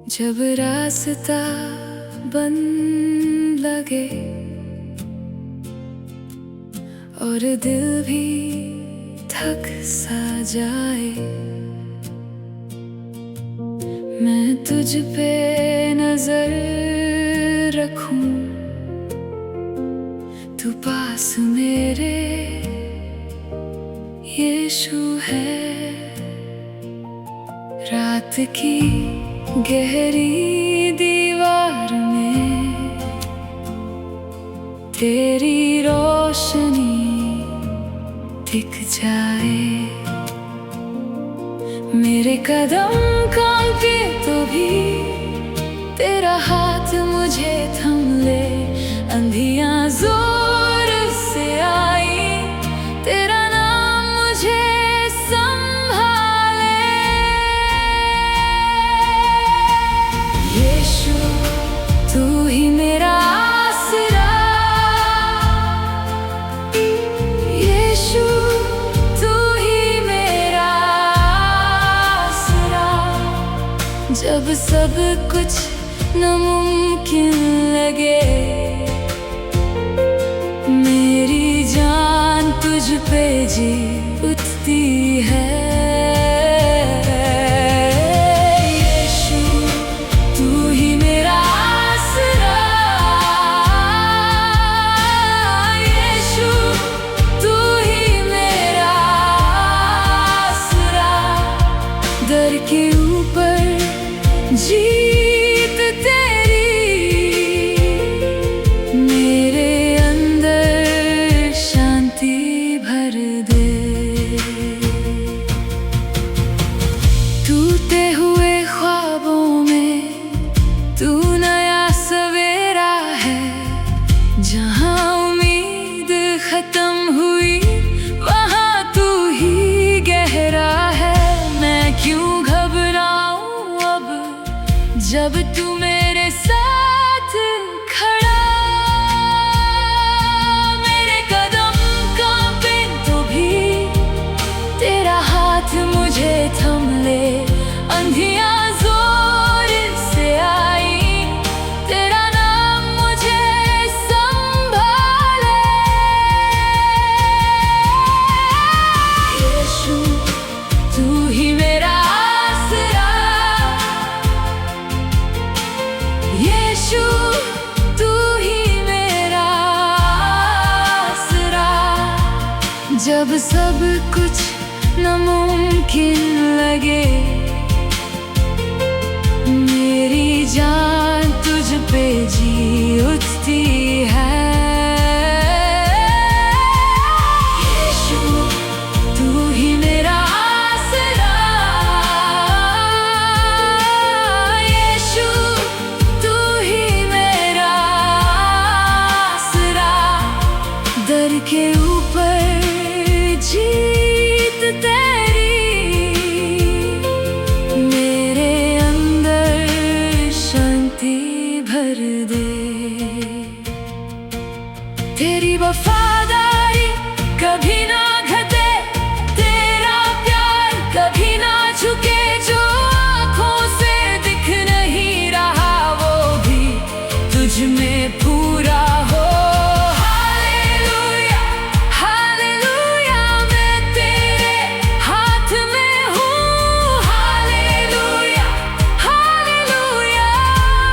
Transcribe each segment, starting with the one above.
जब रास्ता बंद लगे और दिल भी थक सा जाए, मैं तुझ पे नजर रखूं, तू पास मेरे यीशु है। रात की गहरी दीवार में तेरी रोशनी दिख जाए, मेरे कदम कांपे तो भी तेरा हाथ मुझे थम ले। अंधियां जोर से आई, तेरा नाम मुझे संभाले। यीशु तू ही मेरा आसरा, यीशु तू ही मेरा आसरा। जब सब कुछ नामुमकिन लगे, मेरी जान तुझ पे जी उठती है। यीशु तू ही मेरा आसरा, यीशु तू ही मेरा आसरा। दर के ऊपर जीत तेरी, मेरे अंदर शांति भर दे। टूटे हुए ख्वाबों में तू नया सवेरा है, जहां उम्मीद खत्म हुई वहां तू ही गहरा है। मैं क्यों घबराऊं अब जब तू मेरे साथ खड़ा, मेरे कदम कांपे तो भी तेरा हाथ मुझे थम ले। अंधियां जोर से आई, तेरा नाम मुझे संभाले। यीशु तू ही मेरा आसरा, यीशु तू ही मेरा आसरा। जब सब कुछ नामुमकिन लगे, मेरी जान तुझ पे जी उठती है। यीशु तू ही मेरा आसरा, यीशु तू ही मेरा आसरा। दर के ऊपर जीत तेरी, मेरे अंदर शांति भर दे। तेरी वफादारी कभी ना घटे, तेरा प्यार कभी ना झुके। जो आँखों से दिख नहीं रहा वो भी तुझ में पूरा हो। हालेलुया हालेलुया, मैं तेरे हाथ में हूँ। हालेलुया हालेलुया,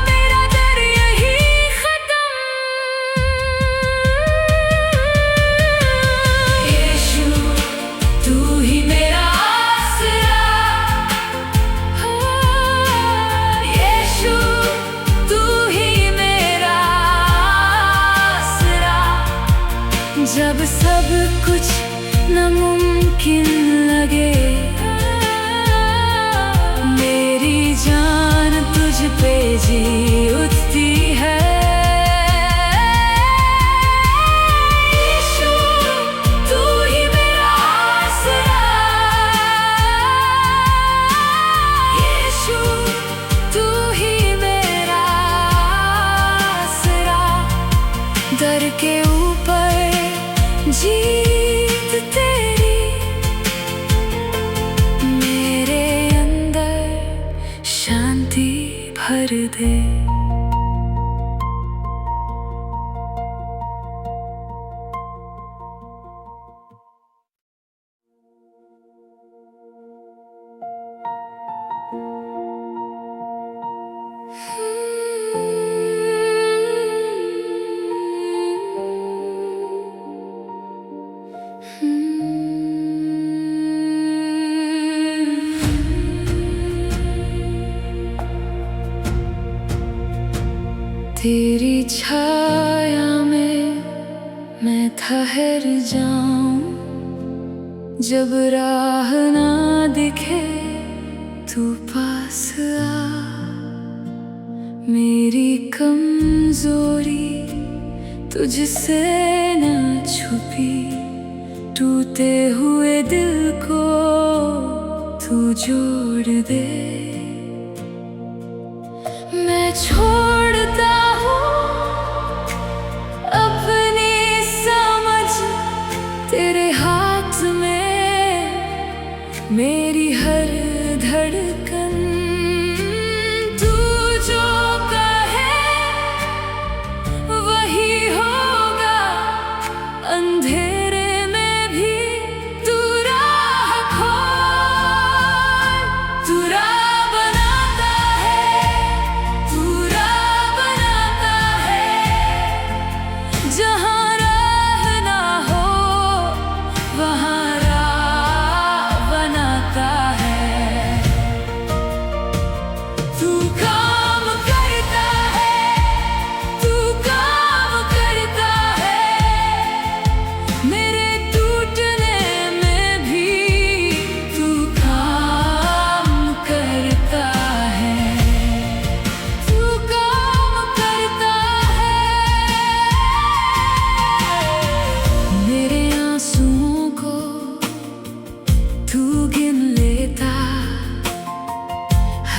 मेरा दर यही खत्म। यीशु तू ही मेरा आसरा, यीशु तू ही मेरा आसरा। जब सब कुछ नामुमकिन लगे, मेरी जान तुझ पे जी उठती है। यीशु तू ही मेरा आसरा, यीशु तू ही मेरा आसरा। दर के ऊपर जीत तेरी, भर दे। तेरी छाया में मैं ठहर जाऊं, जब राह ना दिखे तू पास आ। मेरी कमजोरी तुझसे ना छुपी, टूटे हुए दिल को तू जोड़ दे। मैं छोड़ता तेरे हाथ में मेरी हर धड़कन, तू जो कहे वही होगा। अंधेरे में भी तू राह खोल, तू राह बनाता है, तू राह बनाता है। जहाँ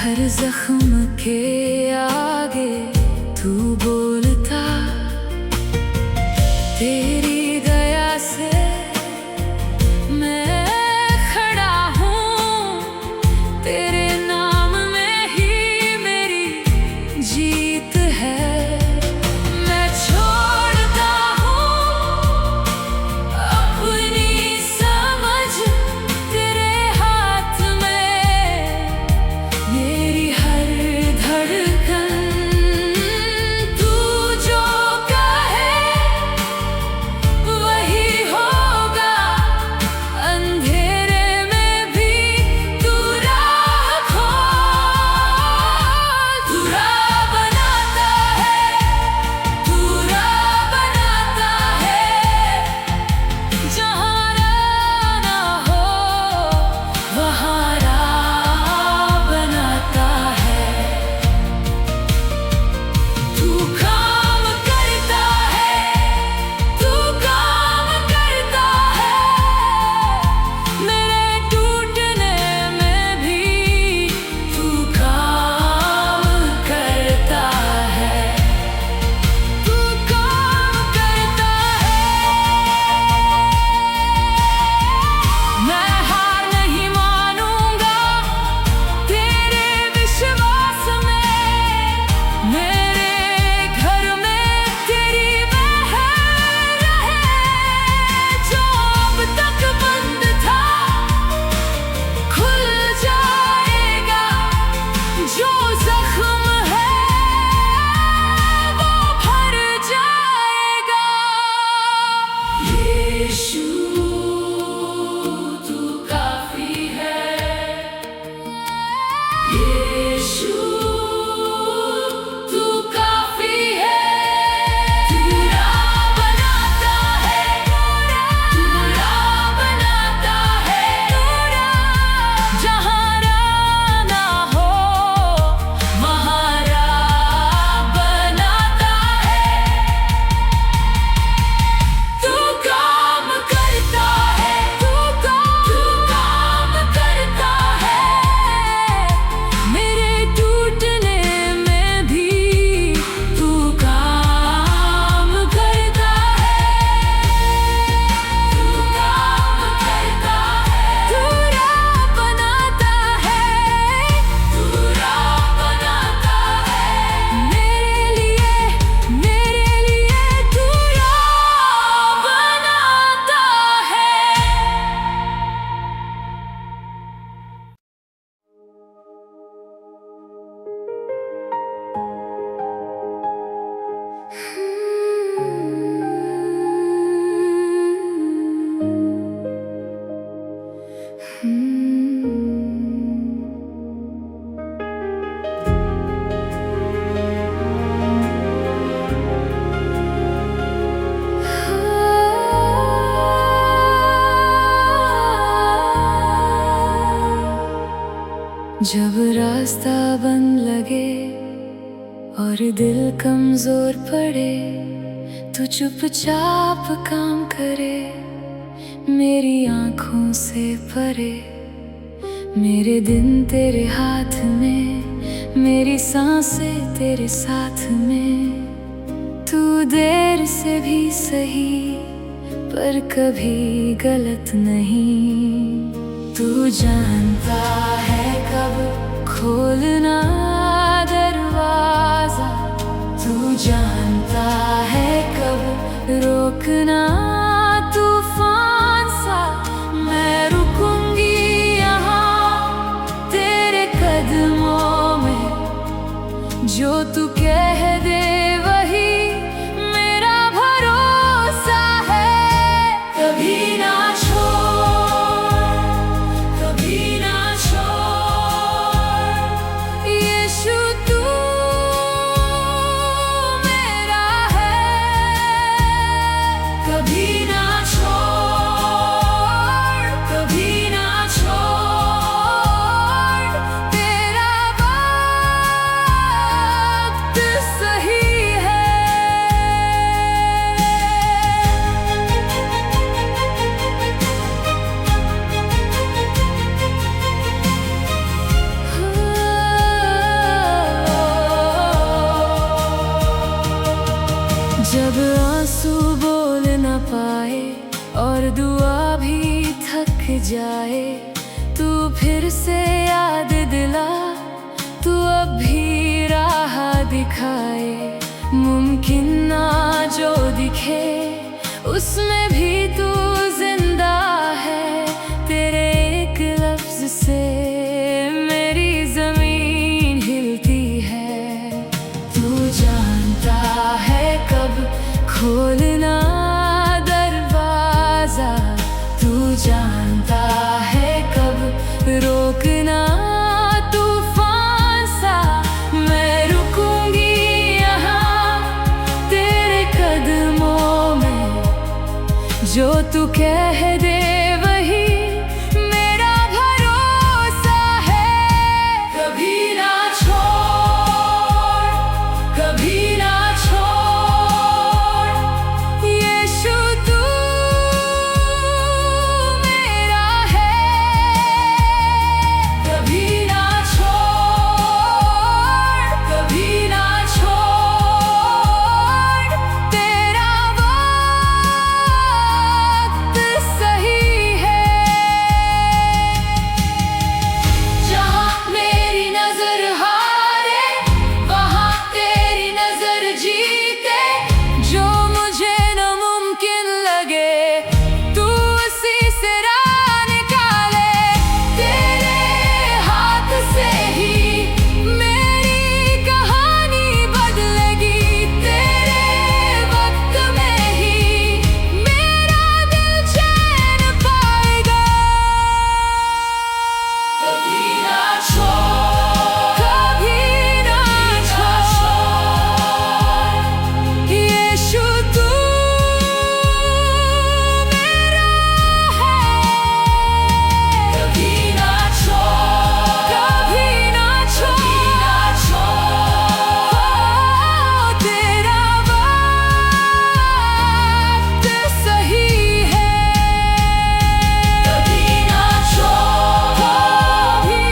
हर जख्म के आगे तू बोलता, तेरी दया से मैं खड़ा हूँ। तेरे नाम में ही मेरी जीत है। मैं छोड़ता हूँ अपनी समझ तेरे हाथ में, मेरी हर धड़कन, तू जो कहे रास्ता बंद लगे और दिल कमजोर पड़े, तू चुपचाप काम करे मेरी आंखों से परे। मेरे दिन तेरे हाथ में, मेरी सांसें तेरे साथ में। तू देर से भी सही पर कभी गलत नहीं। तू जानता है कब खोलना दरवाजा, तू जानता है कब रोकना तूफान सा। मैं रुकूंगी यहाँ तेरे कदमों में, जो तू कह दे वही मेरा भरोसा है। कभी ना छोड़, कभी ना छोड़ यीशु, तू मेरा है। कभी ना छोड़, कभी ना छोड़, तेरा वक्त सही है। जब आंसू बोल न पाए और दुआ भी थक जाए, तू फिर से याद दिला, तू अब भी राह दिखाए। मुमकिन ना जो दिखे उसमें भी तू जिंदा है। तेरे एक लफ्ज से मेरी जमीन हिलती है। तू जानता है कब खोलना दरवाजा, तू जानता है कब रोकना तूफान सा। मैं रुकूंगी यहाँ तेरे कदमों में, जो तू कह दे वही मेरा भरोसा है। कभी ना छोड़, कभी ना छोड़ यीशु, तू मेरा है। कभी ना छोड़, कभी ना छोड़, तेरा वक्त सही है। जहाँ मेरी नजर हारे वहाँ तेरी नजर जीते। जो मुझे नामुमकिन लगे तू उसी से राह निकाले। तेरे हाथ से ही मेरी कहानी बदलेगी। तेरे वक्त में ही मेरा दिल चैन पाएगा। कभी ना छोड़, कभी ना छोड़ यीशु, तू मेरा है। कभी ना छोड़, कभी ना छोड़, तेरा वक्त सही है। कभी ना छोड़, कभी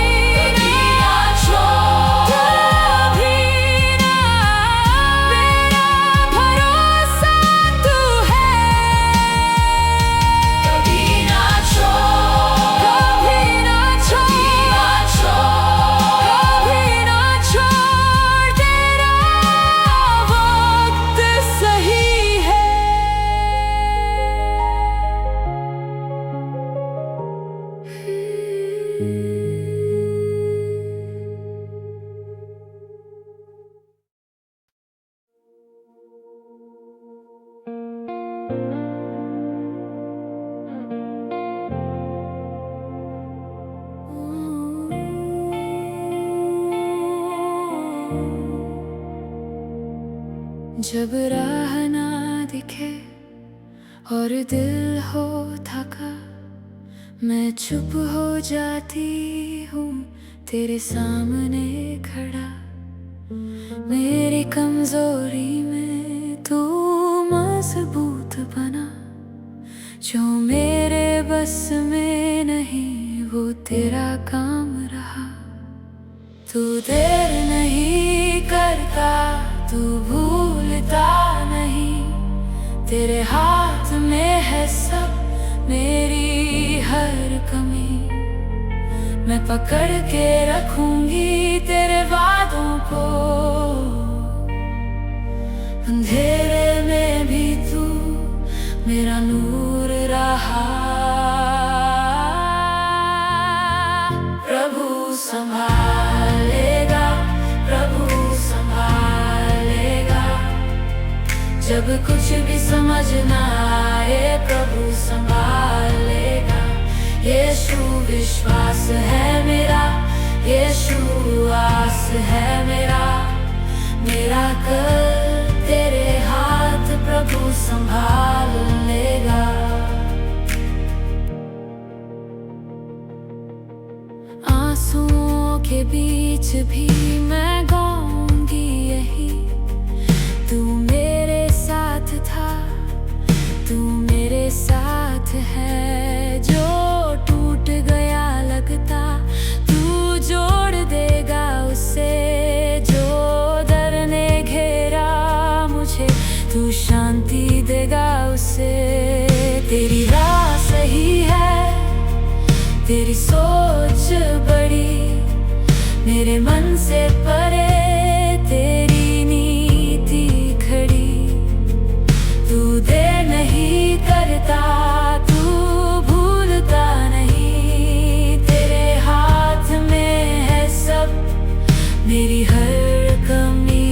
ना छोड़, कभी ना, मेरा भरोसा तू है। कभी ना छोड़, कभी ना छोड़, कभी ना छोड़, तेरा वक्त सही है। जब राह ना दिखे और दिल हो थका, मैं चुप हो जाती हूँ तेरे सामने खड़ा, मेरी कमजोरी में तू मजबूत बना। जो मेरे बस में नहीं वो तेरा काम रहा। तू देर नहीं करता, तू भूलता नहीं। तेरे हाथ में है सब, मेरी हर कमी। मैं पकड़ के रखूंगी तेरे वादों को। अंधेरे में भी तू मेरा नूर रहा। प्रभु संभालेगा, प्रभु संभालेगा। जब कुछ भी समझ ना आए, प्रभु संभालेगा। यीशु विश्वास है मेरा, यीशु आस है मेरा। मेरा कल तेरे हाथ प्रभु संभाल लेगा। आंसुओं के बीच भी मैं गाऊंगी यही। तू मेरे साथ था, तू मेरे साथ है। जो टूट गया लगता तू जोड़ देगा उसे। जो डर ने घेरा मुझे तू शांति देगा उसे। तेरी राह सही है, तेरी सोच बड़ी, मेरे मन से परे तेरी नीति खड़ी। तू देर नहीं करता, तू भूलता नहीं। तेरे हाथ में है सब, मेरी हर कमी।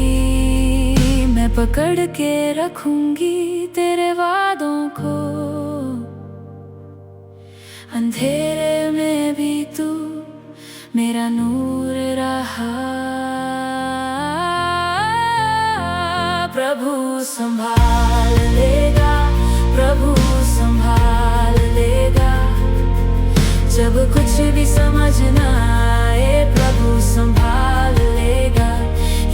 मैं पकड़ के रखूंगी तेरे वादों को। अंधेरे में भी तू मेरा नूर रहा। प्रभु संभाल लेगा, प्रभु संभाल लेगा। जब कुछ भी समझ न आए, प्रभु संभाल लेगा।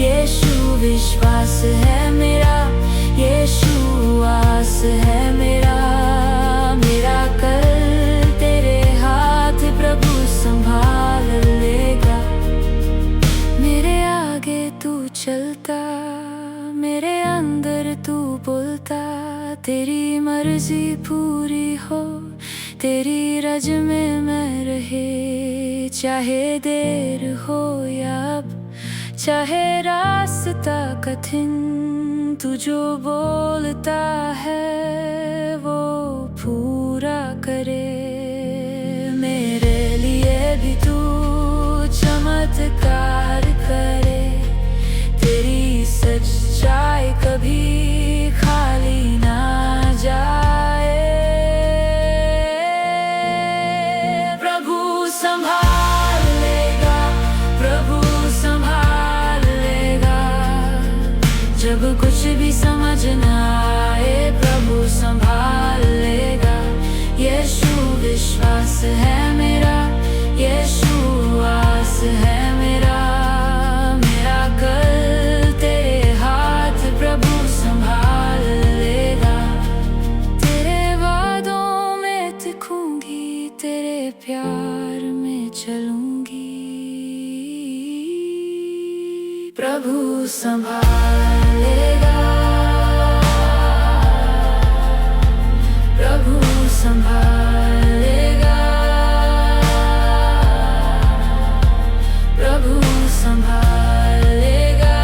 यीशु विश्वास है मेरा, यीशु आस है मेरा। मेरा कल तेरे हाथ प्रभु संभाल लेगा। मेरे आगे तू चलता, मेरे अंदर तू बोलता। तेरी मर्जी पूरी हो, तेरी रज में मैं रहे। चाहे देर हो या अब, चाहे रास्ता कठिन। तू जो बोलता है वो पूरा करे। मेरे लिए भी तू चमत्कार करे। तेरी सच्चाई कभी खाली ना जाए। प्रभु संभाल लेगा, प्रभु संभाल लेगा। जब कुछ भी समझ न आए, प्रभु संभाल लेगा। यीशु विश्वास है मेरा, यीशु आस है मेरा। मेरा कल तेरे हाथ प्रभु संभाल लेगा। तेरे वादों में दिखूंगी, तेरे प्यार में चलूंगी। प्रभु संभालेगा, प्रभु संभालेगा। प्रभु संभालेगा।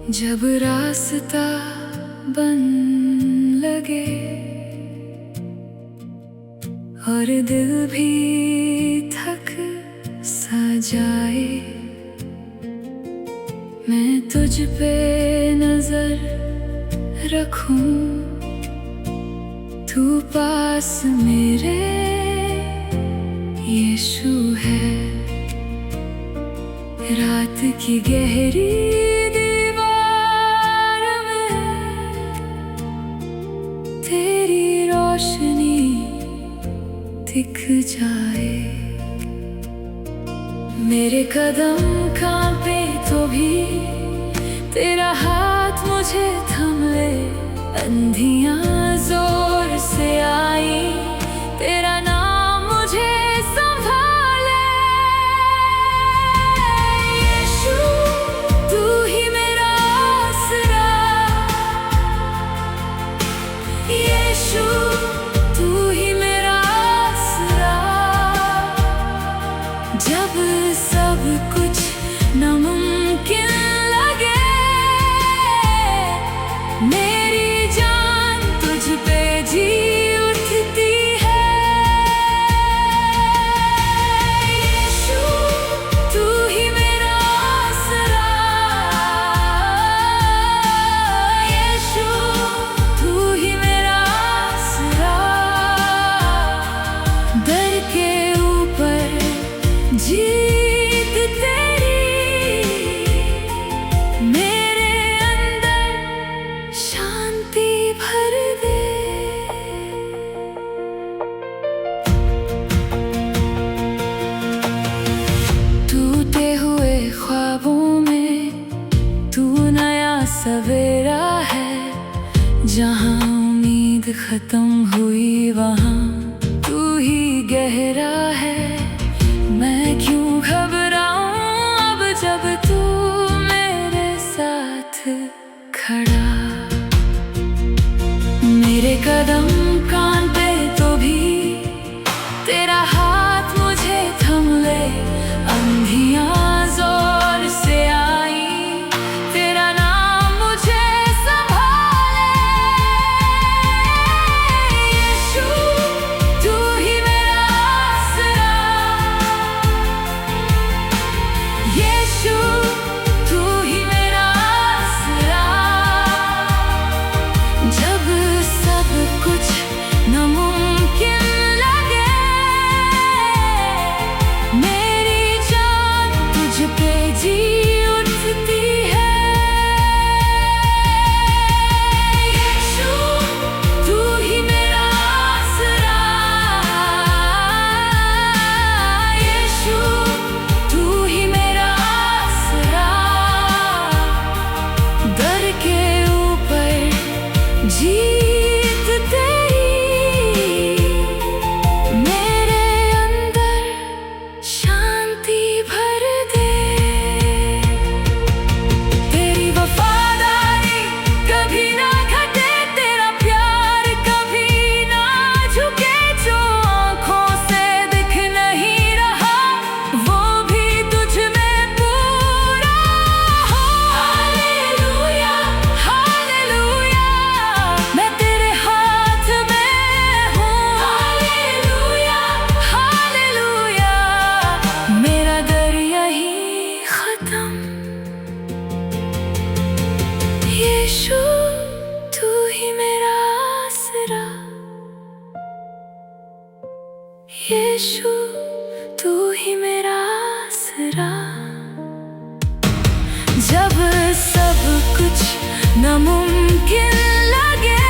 जब रास्ता बन लगे और दिल भी थक सा जाए, मैं तुझ पे नजर रखूं, तू पास मेरे यीशु है। रात की गहरी दीवार में तेरी रोशनी दिख जाए। मेरे कदम कांपे तो भी तेरा हाथ मुझे थम ले। अंधियां जोर से आई, तेरा नाम मुझे संभाले। यीशु तू ही मेरा आसरा, यीशु तू ही मेरा आसरा। जब सब कुछ नामुमकिन लगे, मेरी जान तुझ पे जी उठती है। यीशु तू ही मेरा आसरा, यीशु तू ही मेरा आसरा। दर के ऊपर जीत तेरी, मेरे अंदर शांति भर दे। टूटे हुए ख्वाबों में तू नया सवेरा है। जहाँ उम्मीद खत्म हुई वहाँ तू ही गहरा है। मैं क्यों घबराऊं अब जब तू मेरे साथ खड़ा। मेरे कदम कांपे तो भी तेरा हाथ मुझे थम ले। अंधियां जोर से आई, तेरा नाम मुझे संभाले। यीशु तू ही मेरा आसरा, यीशु तू ही मेरा आसरा। जब सब कुछ नामुमकिन लगे, मेरी जान तुझ पे जी उठती है। यीशु तू ही मेरा आसरा, यीशु तू ही मेरा आसरा। दर के ऊपर जीत तेरी, मेरे अंदर शांति भर दे। तेरी वफादारी कभी ना घटे, तेरा प्यार कभी ना झुके। जो आँखों से दिख नहीं रहा, वो भी तुझ में पूरा हो। हालेलुया हालेलुया, मैं तेरे हाथ में हूँ। हालेलुया हालेलुया, मेरा दर यहीं खत्म। यीशु तू ही मेरा आसरा, यीशु तू ही मेरा आसरा। जब सब कुछ नामुमकिन लगे,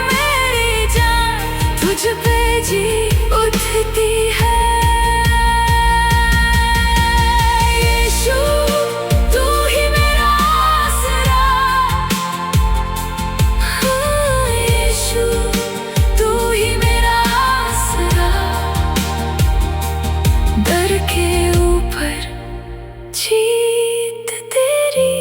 मेरी जान तुझ पे जी उठती है। यीशु तू ही मेरा आसरा, यीशु तू ही मेरा आसरा। दर के ऊपर जीत तेरी,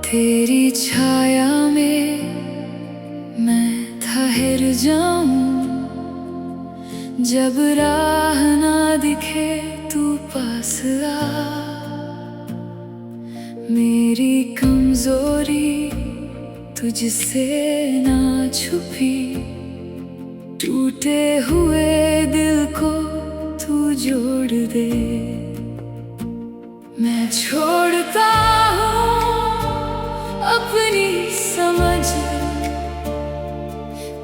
तेरी छाया में मैं ठहर जाऊं, जब राह ना दिखे तू पास आ। मेरी कमजोरी तुझसे ना छुपी, टूटे हुए दिल को तू जोड़ दे। मैं छोड़ता हूँ अपनी समझ,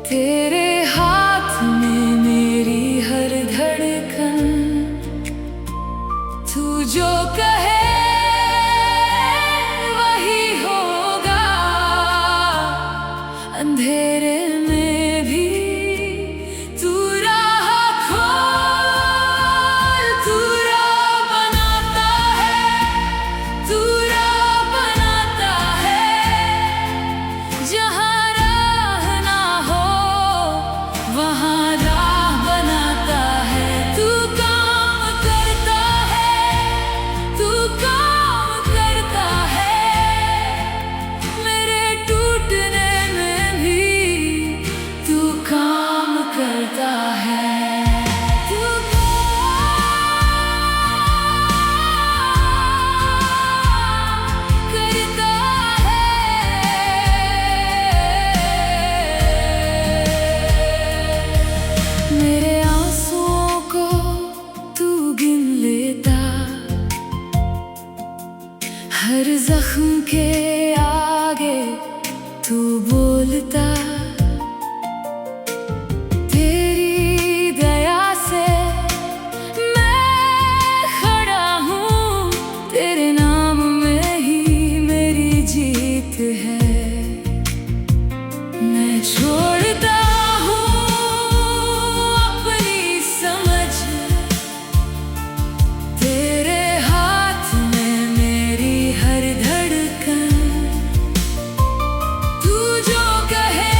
तेरे हाथ में मेरी हर धड़कन। तू जो कहे वही होगा, अंधेरे में भी तू राह खोल। तू राह बनाता है, तू राह बनाता है। जहाँ राह ना हो वहाँ राह बनाता है। तू काम करता है, तू काम करता है। मेरे टूटने में भी तू काम करता है। तू करता है। मेरे आंसुओं को तू गिन लेता, हर जख्म के आगे तू बोलता। तेरी दया से मैं खड़ा हूँ, तेरे नाम में ही मेरी जीत है। मैं छोड़ता हूँ अपनी समझ, तेरे हाथ में मेरी हर धड़कन। तू जो कहे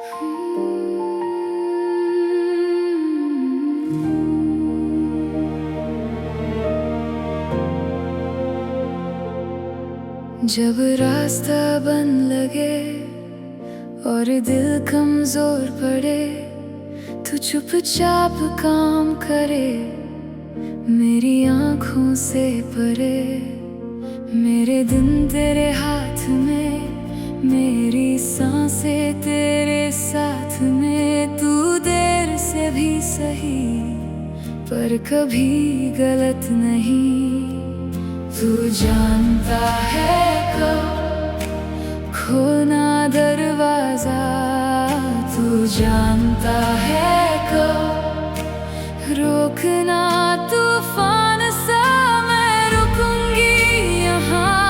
जब रास्ता बंद लगे और दिल कमजोर पड़े, तू चुपचाप काम करे, मेरी आँखों से परे। मेरे दिन तेरे हाथ में, मेरी सांसें तेरे साथ में। तू देर से भी सही पर कभी गलत नहीं। तू जानता है कब खोलना दरवाजा, तू जानता है कब रोकना तूफान सा। मैं रुकूंगी यहाँ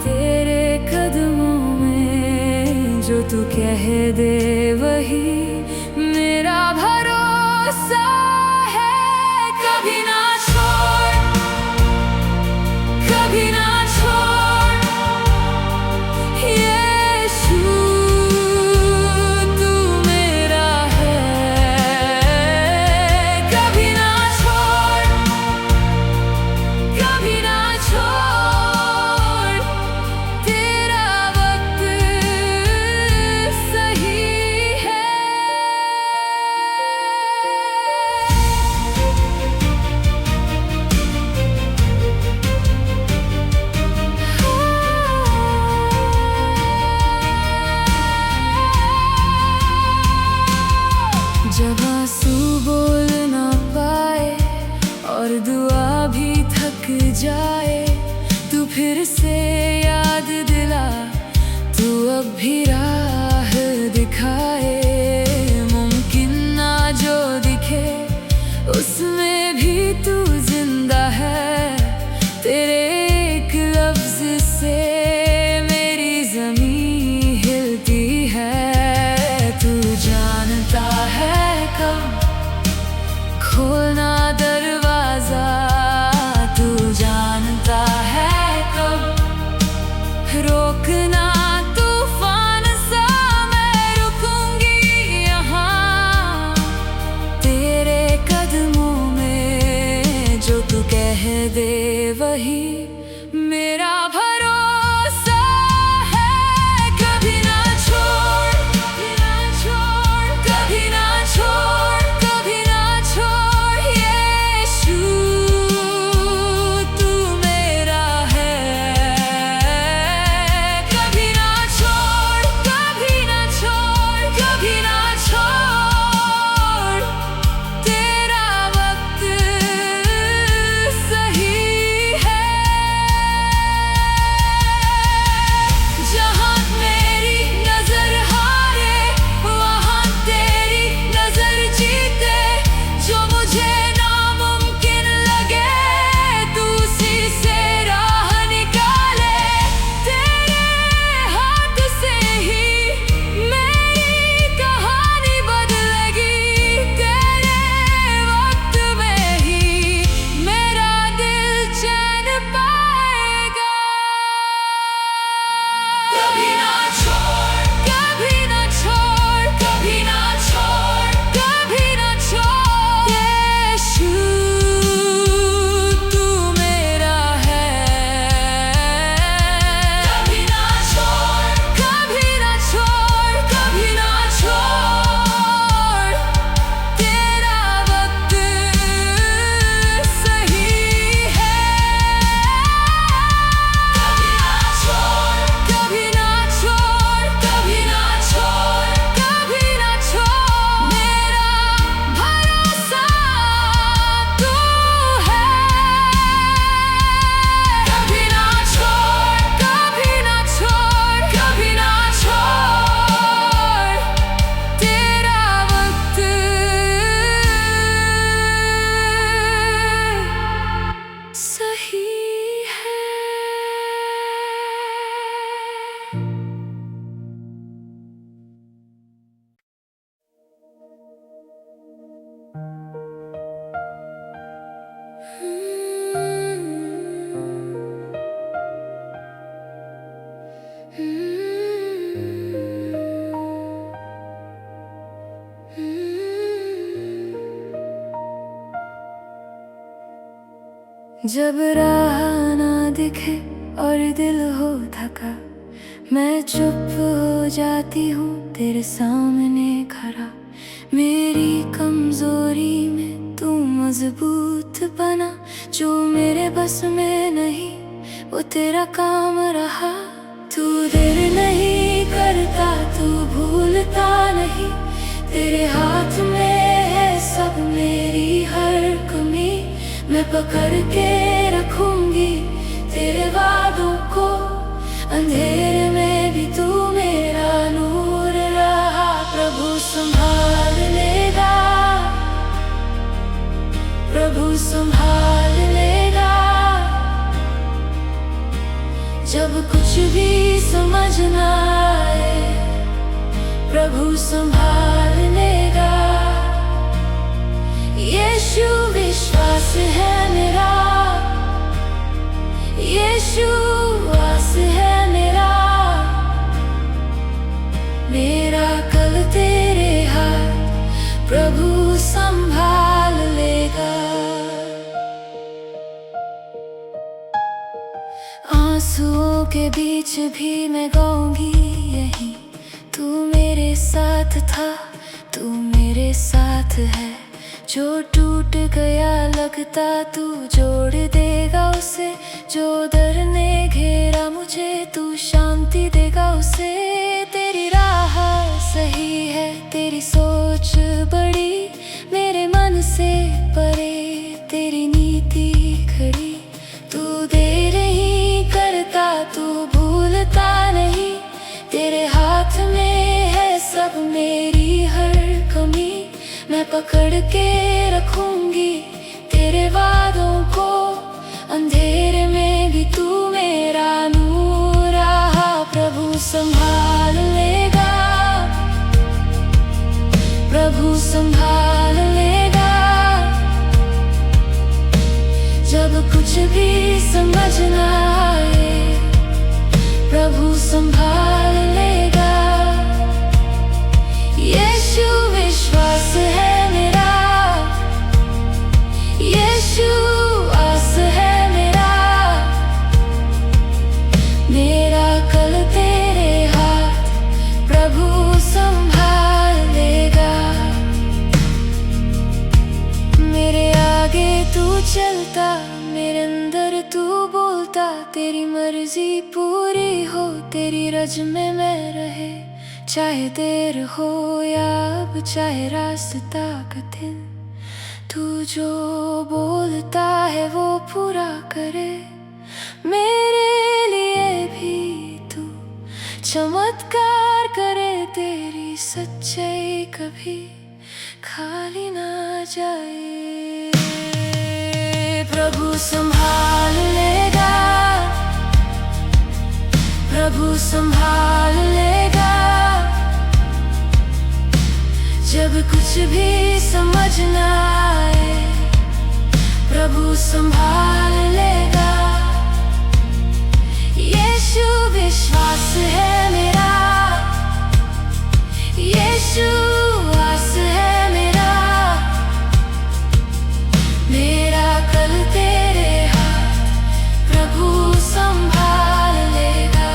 तेरे कदमों में, जो तू कह दे वही मेरा भरोसा है। कभी ना छोड़, कभी ना छोड़ यीशु, तू मेरा है। कभी ना छोड़, कभी ना छोड़, तेरा वक्त सही है। जब आंसू बोल ना पाए और दुआ भी थक जाए, तू फिर से याद दिला, तू अब भी राह दिखाए। मुमकिन ना जो दिखे उसमें भी तू जिंदा है, तेरे एक लफ्ज से मेरी ज़मीं हिलती है। तू जानता है कब खोलना दरवाजा, तू जानता है कब रोकना तूफान सा। मैं रुकूंगी यहाँ तेरे कदमों में, जो तू कह दे वही मेरा भरोसा है। कभी ना छोड़, कभी ना छोड़, कभी ना छोड़, कभी ना छोड़ यीशु, तू मेरा है। कभी ना छोड़, कभी ना छोड़, कभी ना छोड़, तेरा वक्त सही है। जब राह ना दिखे और दिल हो थका, मैं चुप हो जाती हूँ तेरे सामने खड़ा। मेरी कमजोरी में तू मजबूत बना, जो मेरे बस में नहीं वो तेरा काम रहा। तू देर नहीं करता, तू भूलता नहीं, तेरे हाथ में है सब मेरी हर कमी। मैं पकड़ के रखूंगी तेरे वादों को, अंधेरे में भी तू मेरा नूर रहा। प्रभु संभाल लेगा, प्रभु संभाल लेगा। जब कुछ भी समझ ना आए, प्रभु संभाल लेगा। यीशु विश्वास है मेरा, यीशु आस है मेरा। मेरा कल तेरे हाथ प्रभु संभाल लेगा। आंसुओं के बीच भी मैं गाऊंगी यही, तू मेरे साथ था, तू मेरे साथ है। जो टूट गया लगता तू जोड़ देगा उसे, जो डर ने घेरा मुझे तू शांति देगा उसे। तेरी राह सही है, तेरी सोच बड़ी, मेरे मन से परे तेरी नीति खड़ी। तू देर ही करता, तू भूलता नहीं, तेरे हाथ में है सब मेरी हर कमी। मैं पकड़ के रखूंगी तेरे वादों को, अंधेरे में भी तू मेरा नूर रहा। प्रभु संभाल लेगा, प्रभु संभाल लेगा। जब कुछ भी समझ ना आए, प्रभु संभाल लेगा। यीशु विश्वास है मेरा, यीशु आस है मेरा। मेरा कल तेरे हाथ प्रभु संभाल लेगा। मेरे आगे तू चलता, मेरे अंदर तू बोलता, तेरी मर्जी पूरी हो, तेरी रज में मैं रहे। चाहे देर हो या अब चाहे रास्ता कठिन, तू जो बोलता है वो पूरा करे। मेरे लिए भी तू चमत्कार करे, तेरी सच्चाई कभी खाली ना जाए। प्रभु संभाल लेगा, प्रभु संभाल लेगा। जब कुछ भी समझ ना आए, प्रभु संभाल लेगा। यीशु विश्वास है मेरा, यीशु आस है मेरा। मेरा कल तेरे हाथ प्रभु संभाल लेगा।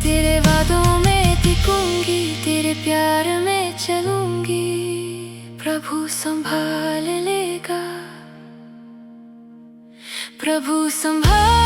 तेरे वादों में टिकूंगी, तेरे प्यार में चलूंगी, प्रभु संभाल लेगा, प्रभु संभाल